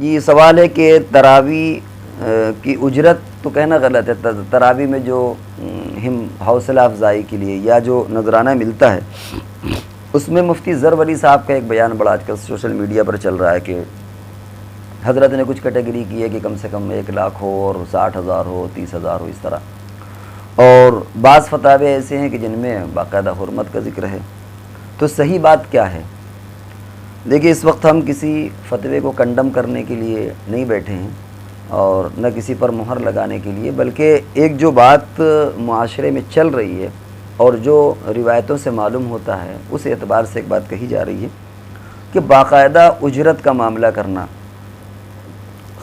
یہ سوال ہے کہ تراویح کی اجرت تو کہنا غلط ہے، تراویح میں جو حوصلہ افزائی کے لیے یا جو نذرانہ ملتا ہے اس میں مفتی ظفر ولی صاحب کا ایک بیان بڑا آج کل سوشل میڈیا پر چل رہا ہے کہ حضرت نے کچھ کیٹیگری کی ہے کہ کم سے کم 1 لاکھ ہو اور 60,000 ہو 30,000 ہو اس طرح، اور بعض فتاوے ایسے ہیں کہ جن میں باقاعدہ حرمت کا ذکر ہے۔ تو صحیح بات کیا ہے؟ دیکھیے، اس وقت ہم کسی فتوے کو کنڈم کرنے کے لیے نہیں بیٹھے ہیں اور نہ کسی پر مہر لگانے کے لیے، بلکہ ایک جو بات معاشرے میں چل رہی ہے اور جو روایتوں سے معلوم ہوتا ہے اس اعتبار سے ایک بات کہی جا رہی ہے کہ باقاعدہ اجرت کا معاملہ کرنا،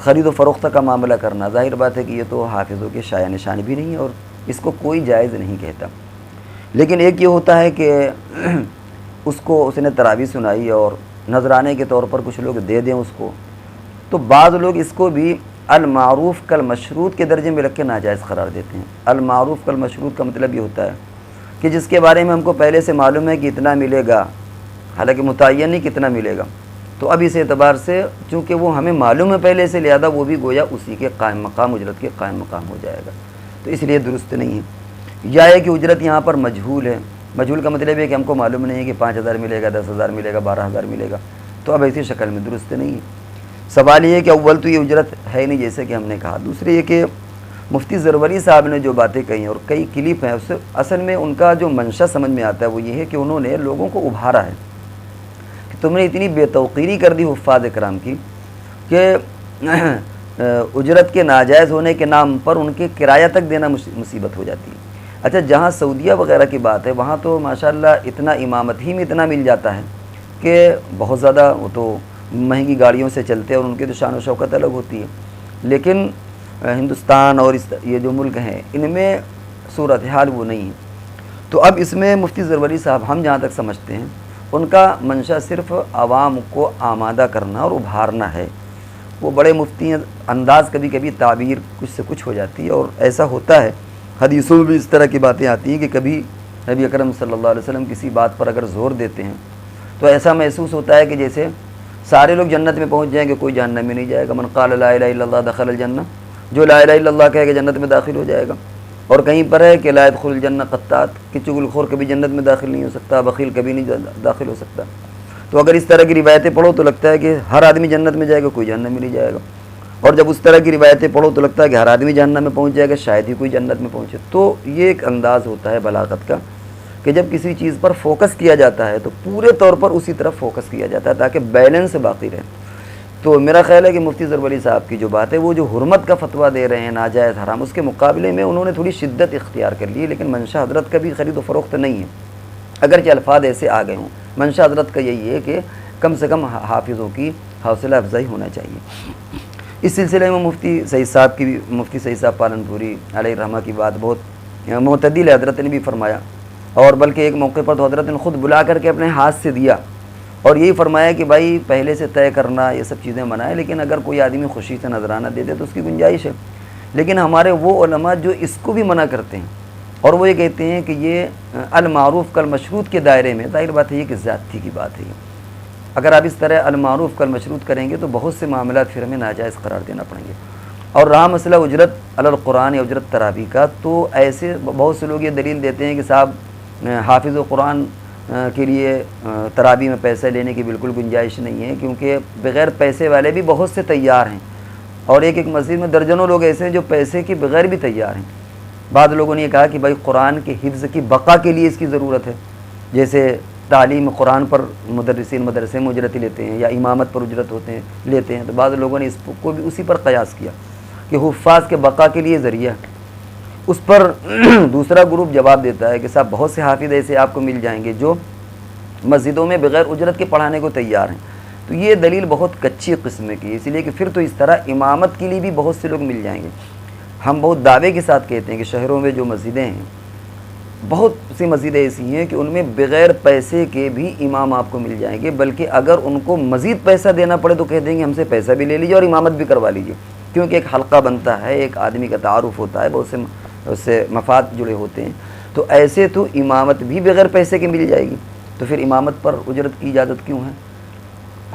خرید و فروخت کا معاملہ کرنا، ظاہر بات ہے کہ یہ تو حافظوں کے شایع نشان بھی نہیں ہے اور اس کو کوئی جائز نہیں کہتا۔ لیکن ایک یہ ہوتا ہے کہ اس نے تراویح سنائی اور نذرانے کے طور پر کچھ لوگ دے دیں اس کو، تو بعض لوگ اس کو بھی المعروف کالمشروط کے درجے میں رکھ کے ناجائز قرار دیتے ہیں۔ المعروف کالمشروط کا مطلب یہ ہوتا ہے کہ جس کے بارے میں ہم کو پہلے سے معلوم ہے کہ اتنا ملے گا، حالانکہ متعین نہیں کتنا ملے گا، تو اب اس اعتبار سے چونکہ وہ ہمیں معلوم ہے پہلے سے، لہذا وہ بھی گویا اسی کے قائم مقام، اجرت کے قائم مقام ہو جائے گا، تو اس لیے درست نہیں ہے۔ یا ہے کہ اجرت یہاں پر مجہول ہے، مجہول کا مطلب ہے کہ ہم کو معلوم نہیں ہے کہ 5,000 ملے گا، 10,000 ملے گا، 12,000 ملے گا، تو اب ایسی شکل میں درست نہیں ہے۔ سوال یہ ہے کہ اول تو یہ اجرت ہے نہیں جیسے کہ ہم نے کہا، دوسرے یہ کہ مفتی ظفر ولی صاحب نے جو باتیں کہی ہیں اور کئی کلپ ہیں، اس سے اصل میں ان کا جو منشا سمجھ میں آتا ہے وہ یہ ہے کہ انہوں نے لوگوں کو ابھارا ہے کہ تم نے اتنی بے توقیری کر دی حفاظ کرام کی کہ اجرت کے ناجائز ہونے کے نام پر ان کے کرایہ تک دینا مصیبت ہو جاتی ہے۔ اچھا، جہاں سعودیہ وغیرہ کی بات ہے وہاں تو ماشاءاللہ اتنا امامت ہی میں اتنا مل جاتا ہے کہ بہت زیادہ، وہ تو مہنگی گاڑیوں سے چلتے ہیں اور ان کی تو شان و شوکت الگ ہوتی ہے، لیکن ہندوستان اور یہ جو ملک ہیں ان میں صورتحال وہ نہیں ہے۔ تو اب اس میں مفتی ظفر ولی صاحب ہم جہاں تک سمجھتے ہیں ان کا منشا صرف عوام کو آمادہ کرنا اور ابھارنا ہے۔ وہ بڑے مفتی ہیں، انداز کبھی کبھی تعبیر کچھ سے کچھ ہو جاتی ہے، اور ایسا ہوتا ہے حدیثوں میں بھی اس طرح کی باتیں آتی ہیں کہ کبھی نبی اکرم صلی اللہ علیہ وسلم کسی بات پر اگر زور دیتے ہیں تو ایسا محسوس ہوتا ہے کہ جیسے سارے لوگ جنت میں پہنچ جائیں گے، کوئی جہنم میں نہیں جائے گا۔ من قال لا الہ الا اللہ دخل الجنہ، جو لا الہ الا اللہ کہے گا جنت میں داخل ہو جائے گا۔ اور کہیں پر ہے کہ لا يدخل الجنہ قطات، کہ چغل خور کبھی جنت میں داخل نہیں ہو سکتا، بخیل کبھی نہیں داخل ہو سکتا۔ تو اگر اس طرح کی روایتیں پڑھو تو لگتا ہے کہ ہر آدمی جنت میں جائے گا، کوئی جہنم میں نہیں جائے گا، اور جب اس طرح کی روایتیں پڑھو تو لگتا ہے کہ ہر آدمی جہنم میں پہنچ جائے گا، شاید ہی کوئی جنت میں پہنچے۔ تو یہ ایک انداز ہوتا ہے بلاغت کا کہ جب کسی چیز پر فوکس کیا جاتا ہے تو پورے طور پر اسی طرف فوکس کیا جاتا ہے تاکہ بیلنس باقی رہے۔ تو میرا خیال ہے کہ مفتی ظفر ولی صاحب کی جو بات ہے، وہ جو حرمت کا فتویٰ دے رہے ہیں ناجائز حرام، اس کے مقابلے میں انہوں نے تھوڑی شدت اختیار کر لی ہے، لیکن منشا حضرت کا بھی خرید و فروخت نہیں ہے، اگرچہ الفاظ ایسے آ گئے ہوں۔ منشا حضرت کا یہی ہے کہ کم سے کم حافظوں کی حوصلہ افزائی ہونا چاہیے۔ اس سلسلے میں مفتی سعید صاحب پالنپوری علیہ الرحمہ کی بات بہت معتدل ہے، حضرت نے بھی فرمایا، اور بلکہ ایک موقع پر تو حضرت نے خود بلا کر کے اپنے ہاتھ سے دیا اور یہی فرمایا کہ بھائی پہلے سے طے کرنا یہ سب چیزیں منع ہے، لیکن اگر کوئی آدمی خوشی سے نذرانہ دے دے تو اس کی گنجائش ہے۔ لیکن ہمارے وہ علماء جو اس کو بھی منع کرتے ہیں اور وہ یہ کہتے ہیں کہ یہ المعروف کالمشروط کے دائرے میں، ظاہر بات ہے یہ کہ زیادتی کی بات ہے یہ۔ اگر آپ اس طرح المعروف کالمشروط کریں گے تو بہت سے معاملات پھر ہمیں ناجائز قرار دینا پڑیں گے۔ اور رہا مسئلہ اجرت علی القرآن یا اجرت تراویح کا، تو ایسے بہت سے لوگ یہ دلیل دیتے ہیں کہ صاحب حافظ و قرآن کے لیے تراویح میں پیسے لینے کی بالکل گنجائش نہیں ہے، کیونکہ بغیر پیسے والے بھی بہت سے تیار ہیں، اور ایک مسجد میں درجنوں لوگ ایسے ہیں جو پیسے کے بغیر بھی تیار ہیں۔ بعض لوگوں نے یہ کہا کہ بھائی قرآن کے حفظ کی بقا کے لیے اس کی ضرورت ہے، جیسے تعلیم قرآن پر مدرسین مدرسے میں اجرت لیتے ہیں یا امامت پر اجرت لیتے ہیں، تو بعض لوگوں نے اس کو بھی اسی پر قیاس کیا کہ حفاظ کے بقا کے لیے ذریعہ۔ اس پر دوسرا گروپ جواب دیتا ہے کہ صاحب بہت سے حافظ ایسے آپ کو مل جائیں گے جو مسجدوں میں بغیر اجرت کے پڑھانے کو تیار ہیں۔ تو یہ دلیل بہت کچی قسم کی ہے، اس لیے کہ پھر تو اس طرح امامت کے لیے بھی بہت سے لوگ مل جائیں گے۔ ہم بہت دعوے کے ساتھ کہتے ہیں کہ شہروں میں جو مسجدیں ہیں، بہت سی مسجدیں ایسی ہیں کہ ان میں بغیر پیسے کے بھی امام آپ کو مل جائیں گے، بلکہ اگر ان کو مزید پیسہ دینا پڑے تو کہہ دیں گے ہم سے پیسہ بھی لے لیجیے اور امامت بھی کروا لیجیے، کیونکہ ایک حلقہ بنتا ہے، ایک آدمی کا تعارف ہوتا ہے، بہت سے اس سے مفاد جڑے ہوتے ہیں۔ تو ایسے تو امامت بھی بغیر پیسے کے مل جائے گی، تو پھر امامت پر اجرت کی اجازت کیوں ہے؟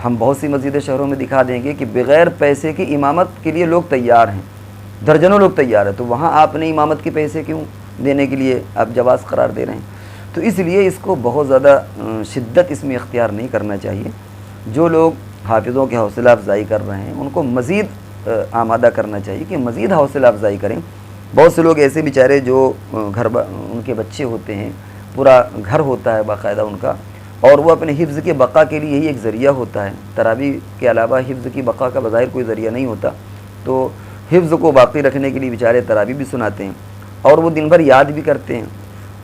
ہم بہت سی مسجد شہروں میں دکھا دیں گے کہ بغیر پیسے کی امامت کے لیے لوگ تیار ہیں، درجنوں لوگ تیار ہیں، تو وہاں آپ نے امامت کے پیسے کیوں دینے کے لیے آپ جواز قرار دے رہے ہیں؟ تو اس لیے اس کو بہت زیادہ شدت اس میں اختیار نہیں کرنا چاہیے۔ جو لوگ حافظوں کی حوصلہ افزائی کر رہے ہیں ان کو مزید آمادہ کرنا چاہیے کہ مزید حوصلہ افزائی کریں۔ بہت سے لوگ ایسے بیچارے جو ان کے بچے ہوتے ہیں، پورا گھر ہوتا ہے باقاعدہ ان کا، اور وہ اپنے حفظ کے بقا کے لیے یہی ایک ذریعہ ہوتا ہے، تراویح کے علاوہ حفظ کی بقا کا بظاہر کوئی ذریعہ نہیں ہوتا، تو حفظ کو باقی رکھنے کے لیے بیچارے تراویح بھی سناتے ہیں اور وہ دن بھر یاد بھی کرتے ہیں۔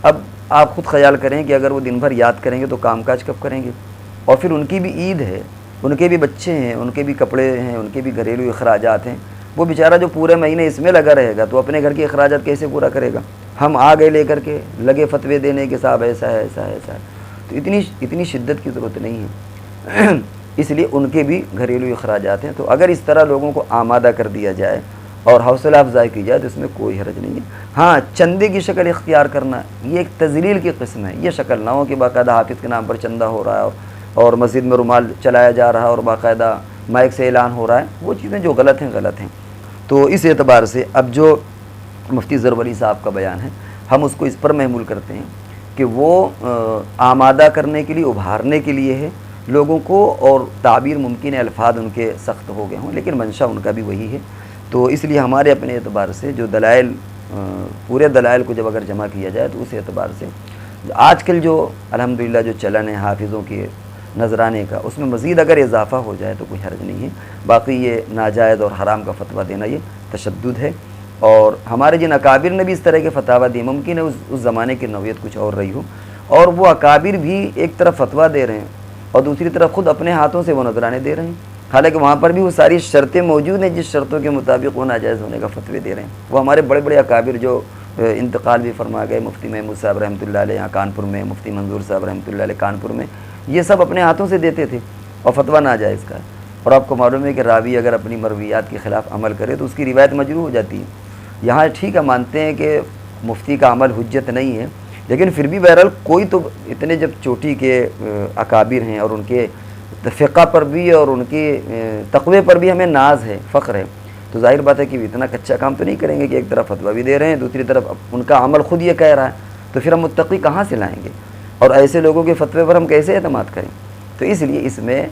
اب آپ خود خیال کریں کہ اگر وہ دن بھر یاد کریں گے تو کام کاج کب کریں گے؟ اور پھر ان کی بھی عید ہے، ان کے بھی بچے ہیں، ان کے بھی کپڑے ہیں، ان کے بھی گھریلو اخراجات ہیں، وہ بیچارہ جو پورے مہینے اس میں لگا رہے گا تو اپنے گھر کے اخراجات کیسے پورا کرے گا؟ ہم آ گئے لے کر کے لگے فتوے دینے کے، صاحب ایسا ہے ایسا ہے ایسا ہے، تو اتنی شدت کی ضرورت نہیں ہے۔ اس لیے ان کے بھی گھریلو اخراجات ہیں، تو اگر اس طرح لوگوں کو آمادہ کر دیا جائے اور حوصلہ افزائی کی جائے تو اس میں کوئی حرج نہیں ہے۔ ہاں، چندے کی شکل اختیار کرنا یہ ایک تذلیل کی قسم ہے، یہ شکل نہ ہو کہ باقاعدہ حافظ کے نام پر چندہ ہو رہا ہے اور مسجد میں رومال چلایا جا رہا ہے اور باقاعدہ مائک سے اعلان ہو رہا ہے، وہ چیزیں جو غلط ہیں۔ تو اس اعتبار سے اب جو مفتی ظفر علی صاحب کا بیان ہے ہم اس کو اس پر محمول کرتے ہیں کہ وہ آمادہ کرنے کے لیے، ابھارنے کے لیے ہے لوگوں کو، اور تعبیر ممکن ہے الفاظ ان کے سخت ہو گئے ہوں لیکن منشا ان کا بھی وہی ہے۔ تو اس لیے ہمارے اپنے اعتبار سے جو دلائل، پورے دلائل کو جب اگر جمع کیا جائے تو اس اعتبار سے آج کل جو الحمدللہ جو چلن ہے حافظوں کے نذرانے کا، اس میں مزید اگر اضافہ ہو جائے تو کوئی حرج نہیں ہے۔ باقی یہ ناجائز اور حرام کا فتویٰ دینا یہ تشدد ہے، اور ہمارے جن اکابر نے بھی اس طرح کے فتاویٰ دی، ممکن ہے اس زمانے کی نوعیت کچھ اور رہی ہو، اور وہ اکابر بھی ایک طرف فتویٰ دے رہے ہیں اور دوسری طرف خود اپنے ہاتھوں سے وہ نذرانے دے رہے ہیں، حالانکہ وہاں پر بھی وہ ساری شرطیں موجود ہیں جس شرطوں کے مطابق وہ ناجائز ہونے کا فتوے دے رہے ہیں۔ وہ ہمارے بڑے بڑے اکابر جو انتقال بھی فرما گئے، مفتی محمود صاحب رحمۃ اللہ علیہ یہاں کانپور میں، مفتی منظور صاحب رحمۃ اللہ علیہ کانپور میں، یہ سب اپنے ہاتھوں سے دیتے تھے اور فتویٰ ناجائز کا ہے۔ اور آپ کو معلوم ہے کہ راوی اگر اپنی مرویات کے خلاف عمل کرے تو اس کی روایت مجروح ہو جاتی ہے۔ یہاں ٹھیک ہے، مانتے ہیں کہ مفتی کا عمل حجت نہیں ہے، لیکن پھر بھی بہرحال کوئی تو اتنے جب چوٹی کے اکابر ہیں اور ان کے فقہ پر بھی اور ان کے تقوی پر بھی ہمیں ناز ہے، فخر ہے، تو ظاہر بات ہے کہ اتنا کچا کام تو نہیں کریں گے کہ ایک طرف فتویٰ بھی دے رہے ہیں دوسری طرف ان کا عمل خود یہ کہہ رہا ہے، تو پھر ہم متقی کہاں سے لائیں گے اور ایسے لوگوں کے فتوے پر ہم کیسے اعتماد کریں؟ تو اس لیے اس میں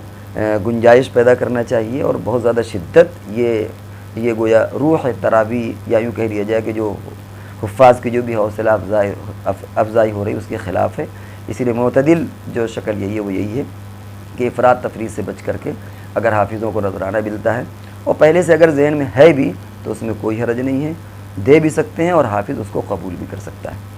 گنجائش پیدا کرنا چاہیے، اور بہت زیادہ شدت یہ گویا روح تراویح یا یوں کہہ لیا جائے کہ جو حفاظ کی جو بھی حوصلہ افزائی ہو رہی اس کے خلاف ہے۔ اسی لیے معتدل جو شکل یہی ہے وہ یہی ہے کہ افراط تفریط سے بچ کر کے اگر حافظوں کو نذرانہ ملتا ہے اور پہلے سے اگر ذہن میں ہے بھی تو اس میں کوئی حرج نہیں ہے، دے بھی سکتے ہیں اور حافظ اس کو قبول بھی کر سکتا ہے۔